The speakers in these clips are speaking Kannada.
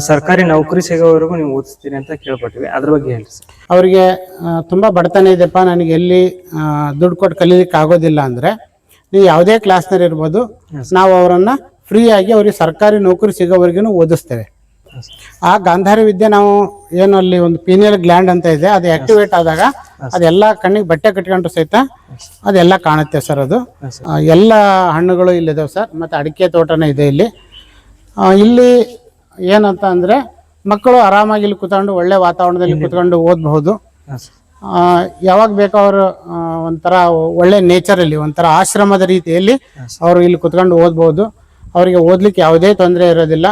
ಸರ್ಕಾರಿ ನೌಕರಿ ಸಿಗೋವರೆಗೂ ನೀವು ಓದಿಸ್ತೀರಿ ಅಂತ ಕೇಳ್ಪಟ್ಟಿವಿ, ಅದ್ರ ಬಗ್ಗೆ ಹೇಳ್ರಿ ಸರ್. ಅವರಿಗೆ ತುಂಬ ಬಡತನ ಇದೆಯಪ್ಪ, ನನಗೆ ಎಲ್ಲಿ ದುಡ್ಡು ಕೊಟ್ಟು ಕಲೀಲಿಕ್ಕೆ ಆಗೋದಿಲ್ಲ ಅಂದರೆ ನೀವು ಯಾವುದೇ ಕ್ಲಾಸ್ನಲ್ಲಿ ಇರ್ಬೋದು, ನಾವು ಅವರನ್ನು ಫ್ರೀಯಾಗಿ ಅವ್ರಿಗೆ ಸರ್ಕಾರಿ ನೌಕರಿ ಸಿಗೋವರೆಗೂ ಓದಿಸ್ತೇವೆ. ಆ ಗಾಂಧಾರಿ ವಿದ್ಯೆ ನಾವು ಏನು ಅಲ್ಲಿ ಒಂದು ಪೀನಿಯಲ್ ಗ್ಲ್ಯಾಂಡ್ ಅಂತ ಇದೆ, ಅದು ಆಕ್ಟಿವೇಟ್ ಆದಾಗ ಅದೆಲ್ಲ ಕಣ್ಣಿಗೆ ಬಟ್ಟೆ ಕಟ್ಕೊಂಡ್ರು ಸಹಿತ ಅದೆಲ್ಲ ಕಾಣುತ್ತೆ ಸರ್. ಅದು ಎಲ್ಲ ಹಣ್ಣುಗಳು ಇಲ್ಲಿದ್ದಾವೆ ಸರ್, ಮತ್ತು ಅಡಿಕೆ ತೋಟನೇ ಇದೆ ಇಲ್ಲಿ. ಇಲ್ಲಿ ಏನಂತ ಅಂದರೆ ಮಕ್ಕಳು ಆರಾಮಾಗಿ ಇಲ್ಲಿ ಕೂತ್ಕೊಂಡು ಒಳ್ಳೆ ವಾತಾವರಣದಲ್ಲಿ ಕೂತ್ಕೊಂಡು ಓದಬಹುದು. ಯಾವಾಗ ಬೇಕೋ ಅವರು ಒಂಥರ ಒಳ್ಳೆ ನೇಚರಲ್ಲಿ ಒಂಥರ ಆಶ್ರಮದ ರೀತಿಯಲ್ಲಿ ಅವರು ಇಲ್ಲಿ ಕುತ್ಕೊಂಡು ಓದ್ಬೋದು. ಅವರಿಗೆ ಓದಲಿಕ್ಕೆ ಯಾವುದೇ ತೊಂದರೆ ಇರೋದಿಲ್ಲ.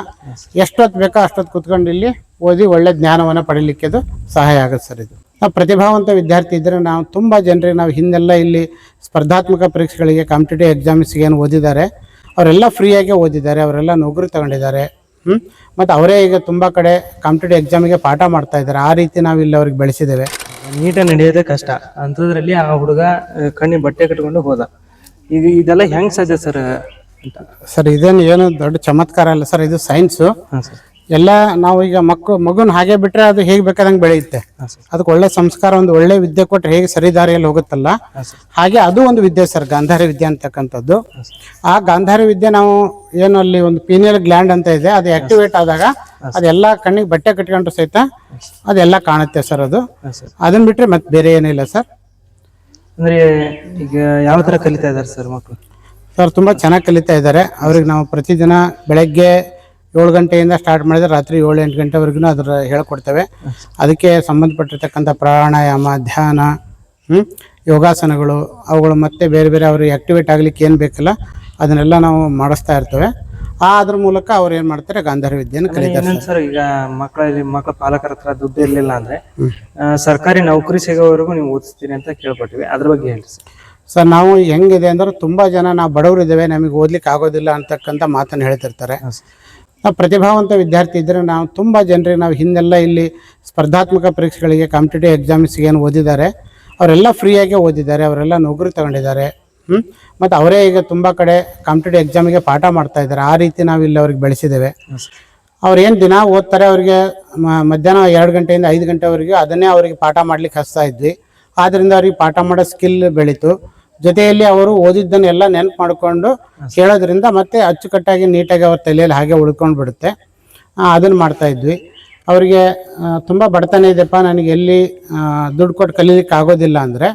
ಎಷ್ಟೊತ್ತು ಬೇಕೋ ಅಷ್ಟೊತ್ತು ಕುತ್ಕೊಂಡು ಇಲ್ಲಿ ಓದಿ ಒಳ್ಳೆ ಜ್ಞಾನವನ್ನು ಪಡೀಲಿಕ್ಕೆ ಅದು ಸಹಾಯ ಆಗುತ್ತೆ ಸರ್. ಇದು ನಾವು ಪ್ರತಿಭಾವಂತ ವಿದ್ಯಾರ್ಥಿ ಇದ್ದರೆ ನಾವು ತುಂಬ ಜನರಿಗೆ ನಾವು ಹಿಂದೆಲ್ಲ ಇಲ್ಲಿ ಸ್ಪರ್ಧಾತ್ಮಕ ಪರೀಕ್ಷೆಗಳಿಗೆ ಕಾಂಪಿಟೇಟಿವ್ ಎಕ್ಸಾಮ್ಸ್ಗೆ ಏನು ಓದಿದ್ದಾರೆ ಅವರೆಲ್ಲ ಫ್ರೀಯಾಗಿ ಓದಿದ್ದಾರೆ, ಅವರೆಲ್ಲ ನೌಕರಿ ತಗೊಂಡಿದ್ದಾರೆ. ಮತ್ತು ಅವರೇ ಈಗ ತುಂಬ ಕಡೆ ಕಾಂಪಿಟೇಟಿವ್ ಎಕ್ಸಾಮಿಗೆ ಪಾಠ ಮಾಡ್ತಾ ಇದ್ದಾರೆ. ಆ ರೀತಿ ನಾವು ಇಲ್ಲಿ ಅವ್ರಿಗೆ ಬೆಳೆಸಿದ್ದೇವೆ. ನೀಟಾಗಿ ನಡೆಯೋದೇ ಕಷ್ಟ ಅಂಥದ್ರಲ್ಲಿ ಆ ಹುಡುಗ ಕಣ್ಣಿಗೆ ಬಟ್ಟೆ ಕಟ್ಕೊಂಡು ಹೋದ. ಈಗ ಇದೆಲ್ಲ ಹೆಂಗೆ ಸಾಧ್ಯ ಸರ್ ಅಂತ? ಸರ್ ಇದೇನು ಏನು ದೊಡ್ಡ ಚಮತ್ಕಾರ ಅಲ್ಲ ಸರ್, ಇದು ಸೈನ್ಸು. ಎಲ್ಲ ನಾವು ಈಗ ಮಗುನ ಹಾಗೆ ಬಿಟ್ಟರೆ ಅದು ಹೇಗೆ ಬೇಕಾದಂಗೆ ಬೆಳೆಯುತ್ತೆ. ಅದಕ್ಕೆ ಒಳ್ಳೆ ಸಂಸ್ಕಾರ, ಒಂದು ಒಳ್ಳೆ ವಿದ್ಯೆ ಕೊಟ್ಟರೆ ಹೇಗೆ ಸರಿದಾರಿಯಲ್ಲಿ ಹೋಗುತ್ತಲ್ಲ, ಹಾಗೆ ಅದು ಒಂದು ವಿದ್ಯೆ ಸರ್, ಗಾಂಧಾರಿ ವಿದ್ಯೆ ಅಂತಕ್ಕಂಥದ್ದು. ಆ ಗಾಂಧಾರಿ ವಿದ್ಯೆ ನಾವು ಏನು ಅಲ್ಲಿ ಒಂದು ಪೀನಿಯಲ್ ಗ್ಲ್ಯಾಂಡ್ ಅಂತ ಇದೆ, ಅದು ಆಕ್ಟಿವೇಟ್ ಆದಾಗ ಅದೆಲ್ಲ ಕಣ್ಣಿಗೆ ಬಟ್ಟೆ ಕಟ್ಕೊಂಡ್ರು ಸಹಿತ ಅದೆಲ್ಲ ಕಾಣುತ್ತೆ ಸರ್. ಅದು ಅದನ್ನ ಬಿಟ್ಟರೆ ಮತ್ತೆ ಬೇರೆ ಏನಿಲ್ಲ ಸರ್. ಅಂದರೆ ಈಗ ಯಾವ ಥರ ಕಲಿತಾ ಇದ್ದಾರೆ ಸರ್ ಮಕ್ಕಳು? ಸರ್ ತುಂಬ ಚೆನ್ನಾಗಿ ಕಲಿತಾ ಇದ್ದಾರೆ. ಅವ್ರಿಗೆ ನಾವು ಪ್ರತಿದಿನ ಬೆಳಗ್ಗೆ 7 ಗಂಟೆಯಿಂದ ಸ್ಟಾರ್ಟ್ ಮಾಡಿದರೆ ರಾತ್ರಿ 7-8 ಗಂಟೆವರೆಗೂ ಅದರ ಹೇಳ್ಕೊಡ್ತೇವೆ. ಅದಕ್ಕೆ ಸಂಬಂಧಪಟ್ಟಿರ್ತಕ್ಕಂಥ ಪ್ರಾಣಾಯಾಮ, ಧ್ಯಾನ, ಯೋಗಾಸನಗಳು, ಅವುಗಳು ಮತ್ತೆ ಬೇರೆ ಬೇರೆ ಅವ್ರಿಗೆ ಆ್ಯಕ್ಟಿವೇಟ್ ಆಗಲಿಕ್ಕೆ ಏನು ಬೇಕಲ್ಲ ಅದನ್ನೆಲ್ಲ ನಾವು ಮಾಡಿಸ್ತಾ ಇರ್ತೇವೆ. ಅದ್ರ ಮೂಲಕ ಅವ್ರು ಏನು ಮಾಡ್ತಾರೆ, ಗಾಂಧಾರಿ ವಿದ್ಯೆಯನ್ನು ಕಲಿತಾರೆ ಸರ್. ಈಗ ಮಕ್ಕಳ ಪಾಲಕರ ಹತ್ರ ದುಡ್ಡು ಇರಲಿಲ್ಲ ಅಂದರೆ ಸರ್ಕಾರಿ ನೌಕರಿ ಸಿಗೋವರೆಗೂ ನೀವು ಓದಿಸ್ತೀರಿ ಅಂತ ಕೇಳ್ಪಟ್ಟಿವಿ, ಅದ್ರ ಬಗ್ಗೆ ಹೇಳ್ರಿ ಸರ್. ಸರ್ ನಾವು ಹೆಂಗಿದೆ ಅಂದ್ರೆ ತುಂಬ ಜನ ನಾವು ಬಡವರು ಇದ್ದೇವೆ, ನಮಗೆ ಓದ್ಲಿಕ್ಕೆ ಆಗೋದಿಲ್ಲ ಅಂತಕ್ಕಂಥ ಮಾತನ್ನು ಹೇಳ್ತಿರ್ತಾರೆ. ನಾವು ಪ್ರತಿಭಾವಂತ ವಿದ್ಯಾರ್ಥಿ ಇದ್ದರೆ ನಾವು ತುಂಬ ಜನರಿಗೆ ನಾವು ಹಿಂದೆಲ್ಲ ಇಲ್ಲಿ ಸ್ಪರ್ಧಾತ್ಮಕ ಪರೀಕ್ಷೆಗಳಿಗೆ ಕಾಂಪಿಟೇಟಿವ್ ಎಕ್ಸಾಮ್ಸ್ಗೆ ಏನು ಓದಿದ್ದಾರೆ ಅವರೆಲ್ಲ ಫ್ರೀಯಾಗಿ ಓದಿದ್ದಾರೆ, ಅವರೆಲ್ಲ ನೌಕರಿ ತಗೊಂಡಿದ್ದಾರೆ. ಮತ್ತು ಅವರೇ ಈಗ ತುಂಬ ಕಡೆ ಕಾಂಪಿಟೇಟಿವ್ ಎಕ್ಸಾಮಿಗೆ ಪಾಠ ಮಾಡ್ತಾ ಇದ್ದಾರೆ. ಆ ರೀತಿ ನಾವು ಇಲ್ಲಿ ಅವ್ರಿಗೆ ಬೆಳೆಸಿದ್ದೇವೆ. ಅವ್ರು ಏನು ದಿನ ಓದ್ತಾರೆ, ಅವರಿಗೆ ಮಧ್ಯಾಹ್ನ 2 ಗಂಟೆಯಿಂದ 5 ಗಂಟೆವರೆಗೆ ಅದನ್ನೇ ಅವರಿಗೆ ಪಾಠ ಮಾಡ್ಲಿಕ್ಕೆ ಹಚ್ತಾ ಇದ್ವಿ. ಆದ್ದರಿಂದ ಅವ್ರಿಗೆ ಪಾಠ ಮಾಡೋ ಸ್ಕಿಲ್ ಬೆಳೀತು. ಜೊತೆಯಲ್ಲಿ ಅವರು ಓದಿದ್ದನ್ನೆಲ್ಲ ನೆನಪು ಮಾಡಿಕೊಂಡು ಕೇಳೋದ್ರಿಂದ ಮತ್ತೆ ಅಚ್ಚುಕಟ್ಟಾಗಿ ನೀಟಾಗಿ ಅವ್ರ ತಲೆಯಲ್ಲಿ ಹಾಗೆ ಉಳ್ಕೊಂಡು ಬಿಡುತ್ತೆ. ಅದನ್ನು ಮಾಡ್ತಾ ಇದ್ವಿ. ಅವರಿಗೆ ತುಂಬ ಬಡತನ ಇದೆಯಪ್ಪ, ನನಗೆ ಎಲ್ಲಿ ದುಡ್ಡು ಕೊಟ್ಟು ಕಲೀಲಿಕ್ಕೆ ಆಗೋದಿಲ್ಲ ಅಂದರೆ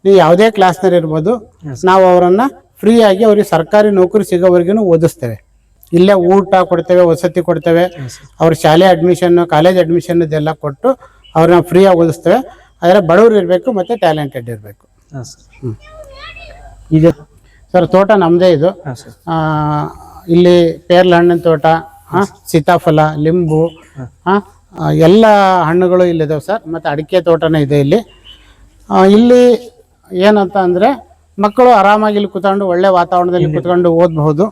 ನೀವು ಯಾವುದೇ ಕ್ಲಾಸ್ನಲ್ಲಿ ಇರ್ಬೋದು, ನಾವು ಅವರನ್ನು ಫ್ರೀಯಾಗಿ ಅವ್ರಿಗೆ ಸರ್ಕಾರಿ ನೌಕರಿ ಸಿಗೋವರೆಗೂ ಓದಿಸ್ತೇವೆ. ಇಲ್ಲೇ ಊಟ ಕೊಡ್ತೇವೆ, ವಸತಿ ಕೊಡ್ತೇವೆ, ಅವ್ರ ಶಾಲೆ ಅಡ್ಮಿಷನ್, ಕಾಲೇಜ್ ಅಡ್ಮಿಷನ್ ಇದೆಲ್ಲ ಕೊಟ್ಟು ಅವ್ರನ್ನ ಫ್ರೀಯಾಗಿ ಓದಿಸ್ತೇವೆ. ಆದರೆ ಬಡವರು ಇರಬೇಕು ಮತ್ತು ಟ್ಯಾಲೆಂಟೆಡ್ ಇರಬೇಕು. ಈಗ ಸರ್ ತೋಟ ನಮ್ಮದೇ ಇದು. ಇಲ್ಲಿ ಪೇರ್ಲ ಹಣ್ಣಿನ ತೋಟ, ಸೀತಾಫಲ, ಲಿಂಬು, ಎಲ್ಲ ಹಣ್ಣುಗಳು ಇಲ್ಲಿದ್ದಾವೆ ಸರ್. ಮತ್ತು ಅಡಿಕೆ ತೋಟನೇ ಇದೆ ಇಲ್ಲಿ. ಇಲ್ಲಿ ಏನಂತ ಅಂದರೆ ಮಕ್ಕಳು ಆರಾಮಾಗಿ ಇಲ್ಲಿ ಕೂತ್ಕೊಂಡು ಒಳ್ಳೆ ವಾತಾವರಣದಲ್ಲಿ ಕೂತ್ಕೊಂಡು ಓದಬಹುದು.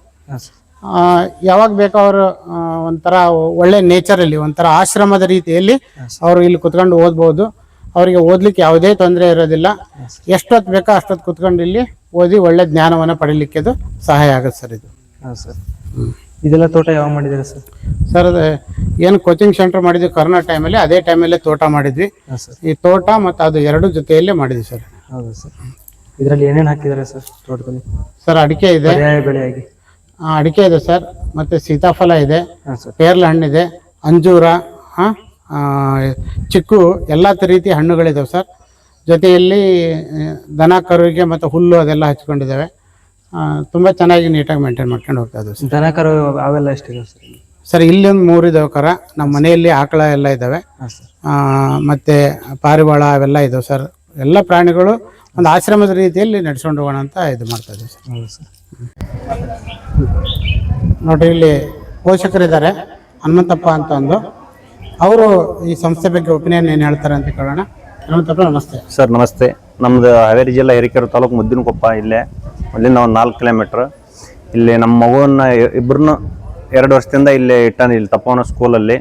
ಯಾವಾಗ ಬೇಕೋ ಅವರು ಒಂಥರ ಒಳ್ಳೆ ನೇಚರಲ್ಲಿ ಒಂಥರ ಆಶ್ರಮದ ರೀತಿಯಲ್ಲಿ ಅವರು ಇಲ್ಲಿ ಕೂತ್ಕೊಂಡು ಓದ್ಬೋದು. ಅವರಿಗೆ ಓದಲಿಕ್ಕೆ ಯಾವುದೇ ತೊಂದರೆ ಇರೋದಿಲ್ಲ. ಎಷ್ಟೊತ್ತು ಬೇಕೋ ಅಷ್ಟೊತ್ತು ಕೂತ್ಕೊಂಡು ಇಲ್ಲಿ ಓದಿ ಒಳ್ಳೆ ಜ್ಞಾನವನ್ನು ಪಡೀಲಿಕ್ಕೆ ಅದು ಸಹಾಯ ಆಗುತ್ತೆ ಸರ್. ಇದು ಸರ್ ಇದೆಲ್ಲ ತೋಟ ಯಾವಾಗ ಮಾಡಿದ್ದೀರಾ ಸರ್? ಸರ್ ಅದು ಏನು ಕೋಚಿಂಗ್ ಸೆಂಟರ್ ಮಾಡಿದ್ವಿ ಕೊರೋನಾ ಟೈಮಲ್ಲಿ, ಅದೇ ಟೈಮಲ್ಲೇ ತೋಟ ಮಾಡಿದ್ವಿ. ಈ ತೋಟ ಮತ್ತು ಅದು ಎರಡು ಜೊತೆಯಲ್ಲೇ ಮಾಡಿದ್ವಿ ಸರ್. ಹೌದು ಸರ್. ಇದರಲ್ಲಿ ಏನೇನು ಹಾಕಿದ್ದಾರೆ ಸರ್ ತೋಟದಲ್ಲಿ? ಸರ್ ಅಡಿಕೆ ಇದೆ, ಬೆಳೆಯಾಗಿ ಅಡಿಕೆ ಇದೆ ಸರ್. ಮತ್ತು ಸೀತಾಫಲ ಇದೆ, ಪೇರ್ಲ ಹಣ್ಣಿದೆ, ಅಂಜೂರ, ಚಿಕ್ಕು, ಎಲ್ಲ ರೀತಿಯ ಹಣ್ಣುಗಳಿದ್ದಾವೆ ಸರ್. ಜೊತೆಯಲ್ಲಿ ದನ ಕರುವಿಗೆ ಮತ್ತು ಹುಲ್ಲು ಅದೆಲ್ಲ ಹಚ್ಕೊಂಡಿದ್ದಾವೆ. ತುಂಬ ಚೆನ್ನಾಗಿ ನೀಟಾಗಿ ಮೇಂಟೈನ್ ಮಾಡ್ಕೊಂಡು ಹೋಗ್ತಾ ಇದ್ದಾವೆ ಸರ್. ದನ ಕರು ಅವೆಲ್ಲ ಎಷ್ಟಿದೆ ಸರ್? ಸರ್ ಇಲ್ಲಿ ಒಂದು 3 ಇದ್ದಾವೆ ಕರ. ನಮ್ಮ ಮನೆಯಲ್ಲಿ ಆಕಳ ಎಲ್ಲ ಇದ್ದಾವೆ, ಮತ್ತು ಪಾರಿವಾಳ ಅವೆಲ್ಲ ಇದ್ದಾವೆ ಸರ್. ಎಲ್ಲ ಪ್ರಾಣಿಗಳು ಒಂದು ಆಶ್ರಮದ ರೀತಿಯಲ್ಲಿ ನಡೆಸ್ಕೊಂಡು ಹೋಗೋಣ ಅಂತ ಇದು ಮಾಡ್ತಾ ಇದ್ದೀವಿ ಸರ್. ಹೌದು ಸರ್. ನೋಡಿರಿ ಇಲ್ಲಿ ಪೋಷಕರಿದ್ದಾರೆ, ಹನುಮಂತಪ್ಪ ಅಂತ ಒಂದು. ಅವರು ಈ ಸಂಸ್ಥೆ ಬಗ್ಗೆ ಒಪಿನಿಯನ್ ಏನು ಹೇಳ್ತಾರೆ ಅಂತ ಕೇಳೋಣ. ಹನುಮಂತಪ್ಪ ನಮಸ್ತೆ. ಸರ್ ನಮಸ್ತೆ. ನಮ್ಮದು ಹಾವೇರಿ ಜಿಲ್ಲಾ ಹಿರೇಕೆರೆ ತಾಲೂಕು ಮುದ್ದಿನಕೊಪ್ಪ. ಇಲ್ಲೇ ಅಲ್ಲಿಂದ ಒಂದು 4 ಕಿಲೋಮೀಟ್ರ್. ಇಲ್ಲಿ ನಮ್ಮ ಮಗುವನ್ನು ಇಬ್ಬರನ್ನು 2 ವರ್ಷದಿಂದ ಇಲ್ಲಿ ಇಟ್ಟಾನೆ, ಇಲ್ಲಿ ತಪೋವನ ಸ್ಕೂಲಲ್ಲಿ.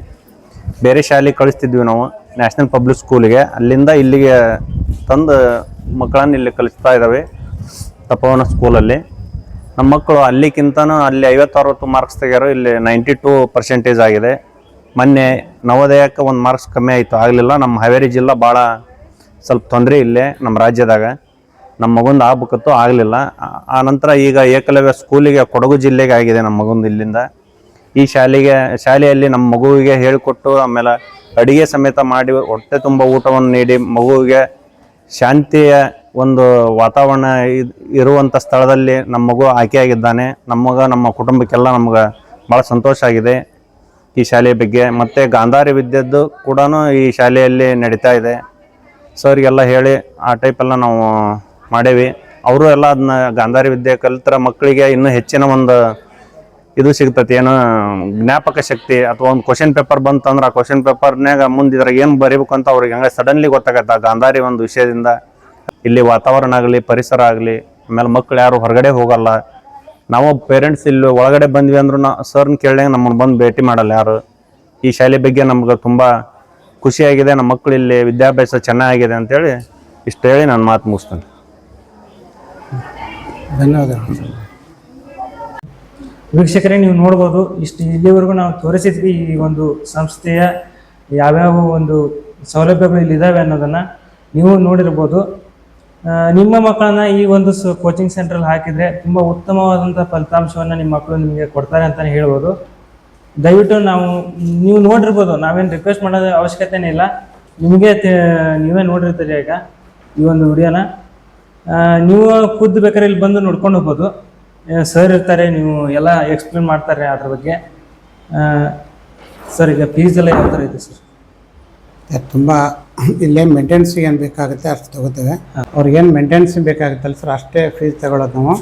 ಬೇರೆ ಶಾಲೆಗೆ ಕಳಿಸ್ತಿದ್ವಿ ನಾವು, ನ್ಯಾಷನಲ್ ಪಬ್ಲಿಕ್ ಸ್ಕೂಲಿಗೆ. ಅಲ್ಲಿಂದ ಇಲ್ಲಿಗೆ ತಂದು ಮಕ್ಕಳನ್ನು ಇಲ್ಲಿ ಕಲಿಸ್ತಾ ಇದ್ದಾವೆ ತಪೋವನ ಸ್ಕೂಲಲ್ಲಿ. ನಮ್ಮ ಮಕ್ಕಳು ಅಲ್ಲಿಗಿಂತನೂ ಅಲ್ಲಿ 50-60 ಮಾರ್ಕ್ಸ್ ತೆಗ್ಯಾರು, ಇಲ್ಲಿ 92% ಆಗಿದೆ. ಮೊನ್ನೆ ನವೋದಯಕ್ಕೆ ಒಂದು ಮಾರ್ಕ್ಸ್ ಕಮ್ಮಿ ಆಯಿತು, ಆಗಲಿಲ್ಲ. ನಮ್ಮ ಹಾವೇರಿ ಜಿಲ್ಲಾ ಭಾಳ ಸ್ವಲ್ಪ ತೊಂದರೆ ಇಲ್ಲೇ ನಮ್ಮ ರಾಜ್ಯದಾಗ. ನಮ್ಮ ಮಗುಂದು ಆಗ್ಬೇಕತ್ತು, ಆಗಲಿಲ್ಲ. ಆ ನಂತರ ಈಗ ಏಕಲವ್ಯ ಸ್ಕೂಲಿಗೆ ಕೊಡಗು ಜಿಲ್ಲೆಗೆ ಆಗಿದೆ ನಮ್ಮ ಮಗುಂದು. ಇಲ್ಲಿಂದ ಈ ಶಾಲೆಯಲ್ಲಿ ನಮ್ಮ ಮಗುವಿಗೆ ಹೇಳಿಕೊಟ್ಟು ಆಮೇಲೆ ಅಡಿಗೆ ಸಮೇತ ಮಾಡಿ ಹೊಟ್ಟೆ ತುಂಬ ಊಟವನ್ನು ನೀಡಿ ಮಗುವಿಗೆ ಶಾಂತಿಯ ಒಂದು ವಾತಾವರಣ ಇರುವಂಥ ಸ್ಥಳದಲ್ಲಿ ನಮ್ಮ ಮಗು ಆಯ್ಕೆಯಾಗಿದ್ದಾನೆ. ನಮ್ಮ ಕುಟುಂಬಕ್ಕೆಲ್ಲ ನಮ್ಗೆ ಭಾಳ ಸಂತೋಷ ಆಗಿದೆ ಈ ಶಾಲೆಯ ಬಗ್ಗೆ. ಮತ್ತು ಗಾಂಧಾರಿ ವಿದ್ಯೆದ್ದು ಕೂಡ ಈ ಶಾಲೆಯಲ್ಲಿ ನಡೀತಾ ಇದೆ. ಸರ್ಗೆಲ್ಲ ಹೇಳಿ ಆ ಟೈಪೆಲ್ಲ ನಾವು ಮಾಡೇವಿ. ಅವರು ಎಲ್ಲ ಅದನ್ನ ಗಾಂಧಾರಿ ವಿದ್ಯೆ ಕಲಿತರ ಮಕ್ಕಳಿಗೆ ಇನ್ನೂ ಹೆಚ್ಚಿನ ಒಂದು ಇದು ಸಿಗ್ತತಿ, ಏನು ಜ್ಞಾಪಕ ಶಕ್ತಿ. ಅಥವಾ ಒಂದು ಕ್ವಶನ್ ಪೇಪರ್ ಬಂತಂದ್ರೆ ಆ ಕ್ವಶನ್ ಪೇಪರ್ನಾಗ ಮುಂದೆ ಇದ್ರಾಗ ಏನು ಬರೀಬೇಕು ಅಂತ ಅವ್ರಿಗೆ ಹಂಗೆ ಸಡನ್ಲಿ ಗೊತ್ತಾಗತ್ತೆ ಆ ಗಾಂಧಾರಿ ಒಂದು ವಿಷಯದಿಂದ. ಇಲ್ಲಿ ವಾತಾವರಣ ಆಗಲಿ, ಪರಿಸರ ಆಗಲಿ, ಆಮೇಲೆ ಮಕ್ಕಳು ಯಾರು ಹೊರಗಡೆ ಹೋಗಲ್ಲ. ನಾವು ಪೇರೆಂಟ್ಸ್ ಇಲ್ಲಿ ಒಳಗಡೆ ಬಂದ್ವಿ ಅಂದ್ರೂ ಸರ್ನ ಕೇಳಿದಂಗೆ ನಮ್ಮನ್ನು ಬಂದು ಭೇಟಿ ಮಾಡಲ್ಲ ಯಾರು. ಈ ಶಾಲೆ ಬಗ್ಗೆ ನಮ್ಗೆ ತುಂಬ ಖುಷಿಯಾಗಿದೆ. ನಮ್ಮ ಮಕ್ಕಳು ಇಲ್ಲಿ ವಿದ್ಯಾಭ್ಯಾಸ ಚೆನ್ನಾಗಿದೆ ಅಂತೇಳಿ ಇಷ್ಟು ಹೇಳಿ ನಾನು ಮಾತು ಮುಗಿಸ್ತೇನೆ. ಧನ್ಯವಾದಗಳು. ವೀಕ್ಷಕರೇ, ನೀವು ನೋಡ್ಬೋದು, ಇಲ್ಲಿವರೆಗೂ ನಾವು ತೋರಿಸಿದ್ವಿ ಈ ಒಂದು ಸಂಸ್ಥೆಯ ಯಾವ್ಯಾವ ಒಂದು ಸೌಲಭ್ಯಗಳು ಇಲ್ಲಿದ್ದಾವೆ ಅನ್ನೋದನ್ನು ನೀವು ನೋಡಿರ್ಬೋದು. ನಿಮ್ಮ ಮಕ್ಕಳನ್ನ ಈ ಒಂದು ಕೋಚಿಂಗ್ ಸೆಂಟ್ರಲ್ಲಿ ಹಾಕಿದರೆ ತುಂಬ ಉತ್ತಮವಾದಂಥ ಫಲಿತಾಂಶವನ್ನು ನಿಮ್ಮ ಮಕ್ಕಳು ನಿಮಗೆ ಕೊಡ್ತಾರೆ ಅಂತಲೇ ಹೇಳ್ಬೋದು. ದಯವಿಟ್ಟು ನೀವು ನೋಡಿರ್ಬೋದು, ನಾವೇನು ರಿಕ್ವೆಸ್ಟ್ ಮಾಡೋದು ಅವಶ್ಯಕತೆನೇ ಇಲ್ಲ. ನೀವೇ ನೋಡಿರ್ತೀರಿ ಈಗ ಈ ಒಂದು ವಿಡಿಯೋನ. ನೀವು ಖುದ್ದು ಬೇಕಾದ್ರೆ ಇಲ್ಲಿ ಬಂದು ನೋಡ್ಕೊಂಡು ಹೋಗ್ಬೋದು. ಸರ್ ಇರ್ತಾರೆ, ನೀವು ಎಲ್ಲ ಎಕ್ಸ್ಪ್ಲೇನ್ ಮಾಡ್ತಾರೆ ಅದ್ರ ಬಗ್ಗೆ. ಸರ್, ಈಗ ಫೀಸ್ ಎಲ್ಲ ಯಾವ ಥರ ಇದೆ ಸರ್? ತುಂಬ ಇಲ್ಲೇ ಮೇಂಟೆನೆನ್ಸಿಗೆ ಏನು ಬೇಕಾಗುತ್ತೆ ಅಷ್ಟು ತೊಗೋತೇವೆ. ಅವ್ರಿಗೇನು ಮೇಂಟೆನೆನ್ಸ್ ಬೇಕಾಗುತ್ತಲ್ಲ ಸರ್, ಅಷ್ಟೇ ಫೀಸ್ ತಗೊಳ್ಳೋದು ನಾವು.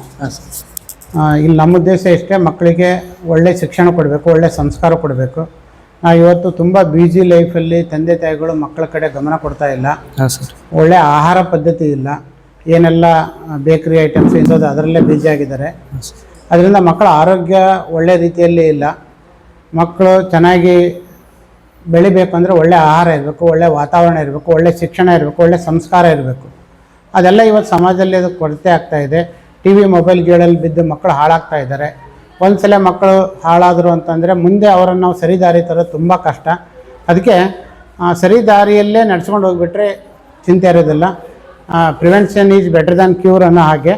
ಇಲ್ಲಿ ನಮ್ಮ ಉದ್ದೇಶ ಇಷ್ಟೇ, ಮಕ್ಕಳಿಗೆ ಒಳ್ಳೆ ಶಿಕ್ಷಣ ಕೊಡಬೇಕು, ಒಳ್ಳೆ ಸಂಸ್ಕಾರ ಕೊಡಬೇಕು. ನಾವು ಇವತ್ತು ತುಂಬ ಬ್ಯುಸಿ ಲೈಫಲ್ಲಿ ತಂದೆ ತಾಯಿಗಳು ಮಕ್ಕಳ ಕಡೆ ಗಮನ ಕೊಡ್ತಾ ಇಲ್ಲ. ಒಳ್ಳೆ ಆಹಾರ ಪದ್ಧತಿ ಇಲ್ಲ, ಏನೆಲ್ಲ ಬೇಕ್ರಿ ಐಟಮ್ಸ್ ಇರೋದು ಅದರಲ್ಲೇ ಬ್ಯುಸಿ ಆಗಿದ್ದಾರೆ. ಅದರಿಂದ ಮಕ್ಕಳ ಆರೋಗ್ಯ ಒಳ್ಳೆ ರೀತಿಯಲ್ಲಿ ಇಲ್ಲ. ಮಕ್ಕಳು ಚೆನ್ನಾಗಿ ಬೆಳಿಬೇಕು ಅಂದರೆ ಒಳ್ಳೆ ಆಹಾರ ಇರಬೇಕು, ಒಳ್ಳೆ ವಾತಾವರಣ ಇರಬೇಕು, ಒಳ್ಳೆ ಶಿಕ್ಷಣ ಇರಬೇಕು, ಒಳ್ಳೆ ಸಂಸ್ಕಾರ ಇರಬೇಕು. ಅದೆಲ್ಲ ಇವತ್ತು ಸಮಾಜದಲ್ಲಿ ಅದು ಕೊರತೆ ಆಗ್ತಾಯಿದೆ. ಟಿ ವಿ ಮೊಬೈಲ್ ಗೇಳಲ್ಲಿ ಬಿದ್ದು ಮಕ್ಕಳು ಹಾಳಾಗ್ತಾ ಇದ್ದಾರೆ. ಒಂದು ಸಲ ಮಕ್ಕಳು ಹಾಳಾದರು ಅಂತಂದರೆ ಮುಂದೆ ಅವರನ್ನು ನಾವು ಸರಿ ದಾರಿ ತರೋದು ತುಂಬ ಕಷ್ಟ. ಅದಕ್ಕೆ ಸರಿ ದಾರಿಯಲ್ಲೇ ನಡ್ಸ್ಕೊಂಡು ಹೋಗಿಬಿಟ್ರೆ ಚಿಂತೆ ಇರೋದಿಲ್ಲ. Prevention is better than cure ಅನ್ನೋ ಹಾಗೆ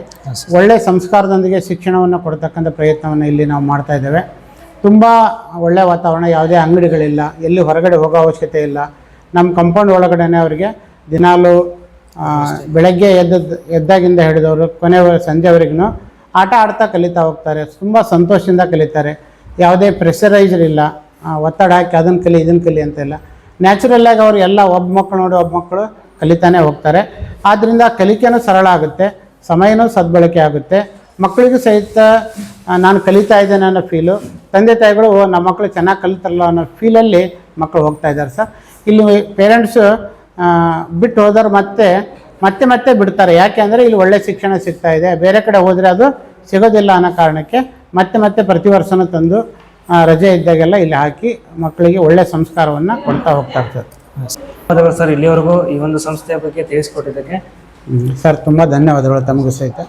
ಒಳ್ಳೆ ಸಂಸ್ಕಾರದೊಂದಿಗೆ ಶಿಕ್ಷಣವನ್ನು ಕೊಡ್ತಕ್ಕಂಥ ಪ್ರಯತ್ನವನ್ನು ಇಲ್ಲಿ ನಾವು ಮಾಡ್ತಾ ಇದ್ದೇವೆ. ತುಂಬ ಒಳ್ಳೆಯ ವಾತಾವರಣ, ಯಾವುದೇ ಅಂಗಡಿಗಳಿಲ್ಲ, ಎಲ್ಲಿ ಹೊರಗಡೆ ಹೋಗೋ ಅವಶ್ಯಕತೆ ಇಲ್ಲ. ನಮ್ಮ ಕಂಪೌಂಡ್ ಒಳಗಡೆ ಅವರಿಗೆ ದಿನಾಲು ಬೆಳಗ್ಗೆ ಎದ್ದಾಗಿಂದ ಹಿಡಿದವರು ಕೊನೆ ಸಂಜೆವರೆಗೂ ಆಟ ಆಡ್ತಾ ಕಲಿತಾ ಹೋಗ್ತಾರೆ. ತುಂಬ ಸಂತೋಷದಿಂದ ಕಲಿತಾರೆ. ಯಾವುದೇ ಪ್ರೆಷರೈಸರ್ ಇಲ್ಲ, ಒತ್ತಡ ಹಾಕಿ ಅದನ್ನು ಕಲಿ ಇದನ್ನು ಕಲಿ ಅಂತೆಲ್ಲ. ನ್ಯಾಚುರಲ್ಲಾಗಿ ಅವರು ಎಲ್ಲ ಒಬ್ಬ ಮಕ್ಕಳು ನೋಡಿ ಒಬ್ಬ ಮಕ್ಕಳು ಕಲಿತಾನೆ ಹೋಗ್ತಾರೆ. ಆದ್ದರಿಂದ ಕಲಿಕೆನೂ ಸರಳ ಆಗುತ್ತೆ, ಸಮಯನೂ ಸದ್ಬಳಕೆ ಆಗುತ್ತೆ. ಮಕ್ಕಳಿಗೂ ಸಹಿತ ನಾನು ಕಲಿತಾ ಇದ್ದೇನೆ ಅನ್ನೋ ಫೀಲು, ತಂದೆ ತಾಯಿಗಳು ನಮ್ಮ ಮಕ್ಕಳು ಚೆನ್ನಾಗಿ ಕಲಿತಾರಲ್ಲ ಅನ್ನೋ ಫೀಲಲ್ಲಿ ಮಕ್ಕಳು ಹೋಗ್ತಾ ಇದ್ದಾರೆ ಸರ್. ಇಲ್ಲಿ ಪೇರೆಂಟ್ಸು ಬಿಟ್ಟು ಹೋದವ್ರು ಮತ್ತೆ ಬಿಡ್ತಾರೆ. ಯಾಕೆ ಅಂದರೆ ಇಲ್ಲಿ ಒಳ್ಳೆ ಶಿಕ್ಷಣ ಸಿಗ್ತಾ ಇದೆ, ಬೇರೆ ಕಡೆ ಹೋದರೆ ಅದು ಸಿಗೋದಿಲ್ಲ ಅನ್ನೋ ಕಾರಣಕ್ಕೆ ಮತ್ತೆ ಪ್ರತಿ ವರ್ಷನೂ ತಂದು ರಜೆ ಇದ್ದಾಗೆಲ್ಲ ಇಲ್ಲಿ ಹಾಕಿ ಮಕ್ಕಳಿಗೆ ಒಳ್ಳೆ ಸಂಸ್ಕಾರವನ್ನು ಕೊಡ್ತಾ ಹೋಗ್ತಾರೆ ಸರ್. ಧನ್ಯವಾದಗಳು ಸರ್, ಇಲ್ಲಿವರೆಗೂ ಈ ಒಂದು ಸಂಸ್ಥೆಯ ಬಗ್ಗೆ ತಿಳಿಸ್ಕೊಟ್ಟಿದ್ದಕ್ಕೆ. ಸರ್ ತುಂಬ ಧನ್ಯವಾದಗಳು ತಮಗೂ ಸಹಿತ.